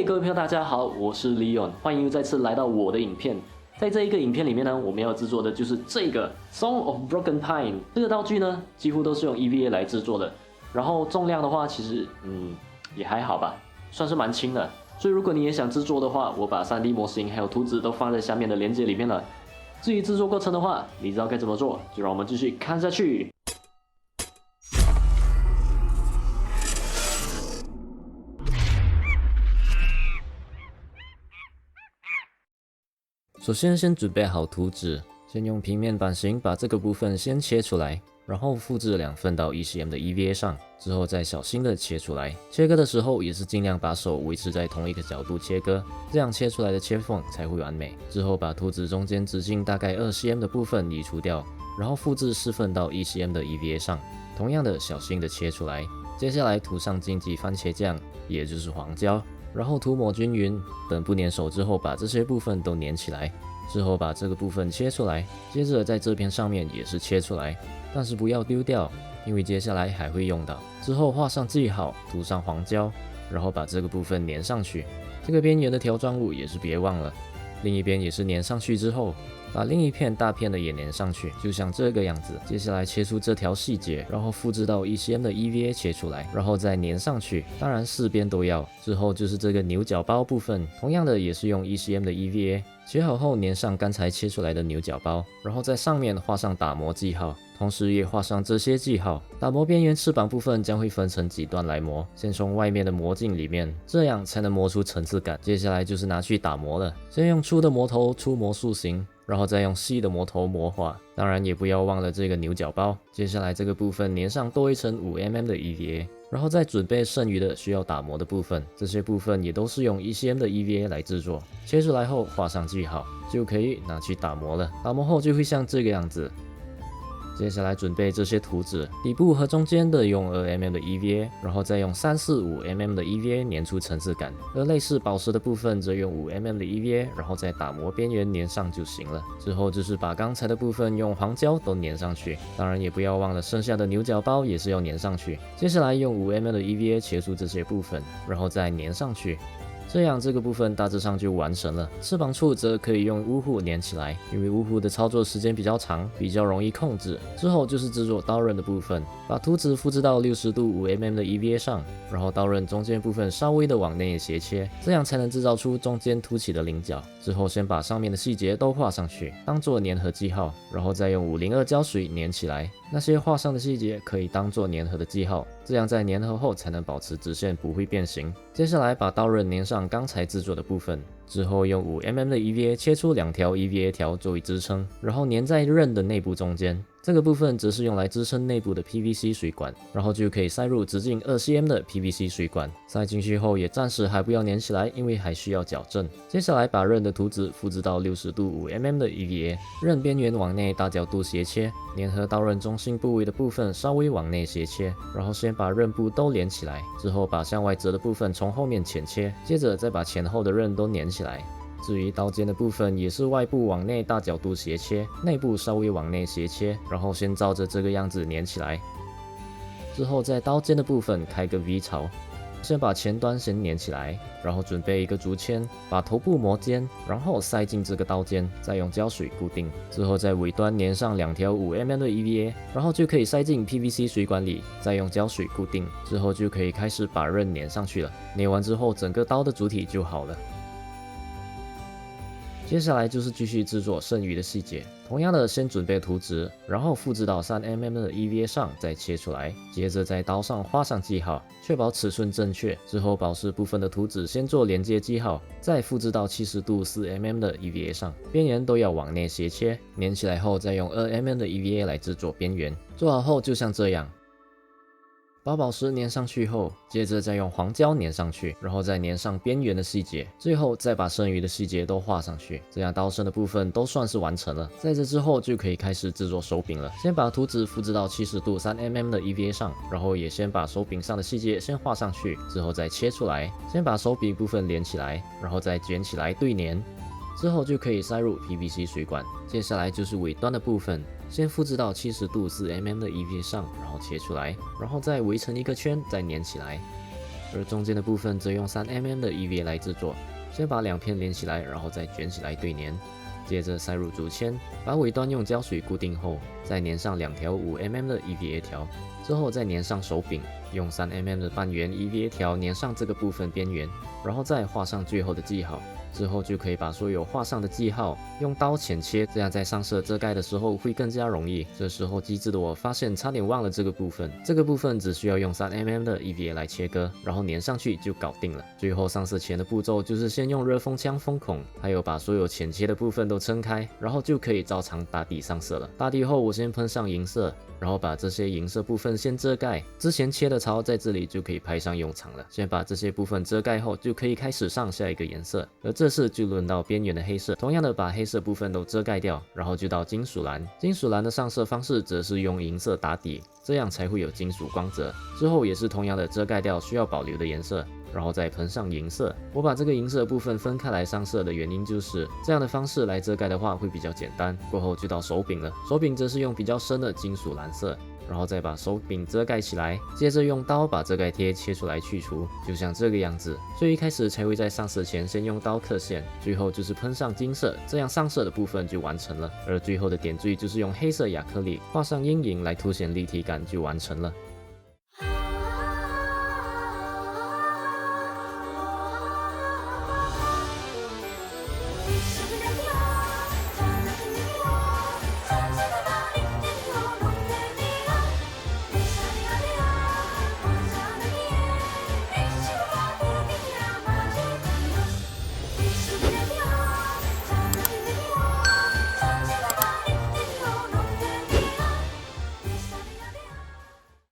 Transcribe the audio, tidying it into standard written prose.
嘿，各位朋友，大家好，我是 Leon，欢迎再次来到我的影片。在这一个影片里面呢，我们要制作的就是这个 Song of Broken Time 这个道具呢，几乎都是用 EVA 来制作的。然后重量的话，其实也还好吧，算是蛮轻的。所以如果你也想制作的话，我把 3D 模型还有图纸都放在下面的链接里面了。至于制作过程的话，你知道该怎么做，就让我们继续看下去。首先准备好图纸，先用平面版型把这个部分先切出来，然后复制2份到 1cm 的 EVA 上，之后再小心的切出来。切割的时候也是尽量把手维持在同一个角度切割，这样切出来的切缝才会完美。之后把图纸中间直径大概2cm的部分移除掉，然后复制4份到 1cm 的 EVA 上，同样的小心的切出来。接下来涂上荆棘番茄酱，也就是黄椒。然后涂抹均匀，等不粘手之后，把这些部分都粘起来。之后把这个部分切出来，接着在这边上面也是切出来，但是不要丢掉，因为接下来还会用到。之后画上记号，涂上黄胶，然后把这个部分粘上去。这个边缘的条状物也是别忘了，另一边也是粘上去之后，把另一片大片的也粘上去，就像这个样子。接下来切出这条细节，然后复制到 1cm 的 EVA 切出来，然后再粘上去。当然4边都要。之后就是这个牛角包部分，同样的也是用 1cm 的 EVA 切好后粘上刚才切出来的牛角包，然后在上面画上打磨记号，同时也画上这些记号。打磨边缘翅膀部分将会分成几段来磨，先从外面的磨进里面，这样才能磨出层次感。接下来就是拿去打磨了，先用粗的磨头粗磨塑形，然后再用细的磨头磨画，当然也不要忘了这个牛角包。接下来这个部分粘上多一层 5mm 的 EVA， 然后再准备剩余的需要打磨的部分，这些部分也都是用 1cm 的 EVA 来制作。切出来后画上记号，就可以拿去打磨了。打磨后就会像这个样子。接下来准备这些图纸，底部和中间的用 2mm 的 EVA， 然后再用345mm 的 EVA 粘出层次感，而类似宝石的部分则用 5mm 的 EVA， 然后再打磨边缘粘上就行了。之后就是把刚才的部分用黄胶都粘上去，当然也不要忘了剩下的牛角包也是要粘上去。接下来用 5mm 的 EVA 切出这些部分，然后再粘上去。这样这个部分大致上就完成了。翅膀处则可以用乌虎粘起来，因为乌虎的操作时间比较长，比较容易控制。之后就是制作刀刃的部分，把图纸复制到60度 5mm 的 EVA 上，然后刀刃中间部分稍微的往内斜切，这样才能制造出中间凸起的棱角。之后先把上面的细节都画上去，当做粘合记号，然后再用502胶水粘起来。那些画上的细节可以当做粘合的记号，这样在粘合后才能保持直线不会变形。接下来把刀刃粘上刚才制作的部分，之后用 5mm 的 EVA 切出2条 EVA 条作为支撑，然后粘在刃的内部中间。这个部分则是用来支撑内部的 PVC 水管，然后就可以塞入直径2cm 的 PVC 水管。塞进去后也暂时还不要粘起来，因为还需要矫正。接下来把刃的图纸复制到60度 5mm 的 EVA， 刃边缘往内大角度斜切，粘合刀刃中心部位的部分稍微往内斜切，然后先把刃部都连起来，之后把向外折的部分从后面浅切，接着再把前后的刃都粘起来。至于刀尖的部分也是外部往内大角度斜切，内部稍微往内斜切，然后先照着这个样子粘起来。之后在刀尖的部分开个 V 槽，先把前端先粘起来，然后准备一个竹签，把头部磨尖，然后塞进这个刀尖，再用胶水固定。之后在尾端粘上2条 5mm 的 EVA， 然后就可以塞进 PVC 水管里，再用胶水固定。之后就可以开始把刃粘上去了。粘完之后，整个刀的主体就好了。接下来就是继续制作剩余的细节，同样的先准备图纸，然后复制到 3mm 的 EVA 上，再切出来，接着在刀上画上记号，确保尺寸正确。之后宝石部分的图纸先做连接记号，再复制到70度 4mm 的 EVA 上，边缘都要往内斜切，粘起来后再用 2mm 的 EVA 来制作边缘。做好后就像这样。把宝石粘上去后，接着再用黄胶粘上去，然后再粘上边缘的细节，最后再把剩余的细节都画上去，这样刀身的部分都算是完成了。在这之后就可以开始制作手柄了。先把图纸复制到70度 3mm 的 EVA 上，然后也先把手柄上的细节先画上去，之后再切出来，先把手柄部分连起来，然后再卷起来对粘。之后就可以塞入 PVC 水管。接下来就是尾端的部分，先复制到70度 4mm 的 EVA 上，然后切出来，然后再围成一个圈，再粘起来。而中间的部分则用3mm 的 EVA 来制作。先把两片连起来，然后再卷起来对粘。接着塞入竹签，把尾端用胶水固定后，再粘上2条5mm 的 EVA 条，之后再粘上手柄，用3mm 的半圆 EVA 条粘上这个部分边缘，然后再画上最后的记号。之后就可以把所有画上的记号用刀浅切，这样在上色遮盖的时候会更加容易。这时候机智的我发现差点忘了这个部分，这个部分只需要用3mm 的 EVA 来切割，然后粘上去就搞定了。最后上色前的步骤就是先用热风枪封孔，还有把所有浅切的部分都撑开，然后就可以照常打底上色了。打底后我先喷上银色，然后把这些银色部分先遮盖，之前切的槽在这里就可以派上用场了。先把这些部分遮盖后，就可以开始上下一个颜色，而这次就轮到边缘的黑色，同样的把黑色部分都遮盖掉，然后就到金属蓝。金属蓝的上色方式则是用银色打底，这样才会有金属光泽。之后也是同样的遮盖掉需要保留的颜色，然后再喷上银色。我把这个银色部分分开来上色的原因就是这样的方式来遮盖的话会比较简单。过后就到手柄了，手柄则是用比较深的金属蓝色，然后再把手柄遮盖起来，接着用刀把遮盖贴切出来去除，就像这个样子。所以一开始才会在上色前先用刀刻线，最后就是喷上金色，这样上色的部分就完成了。而最后的点缀就是用黑色亚克力画上阴影来凸显立体感就完成了。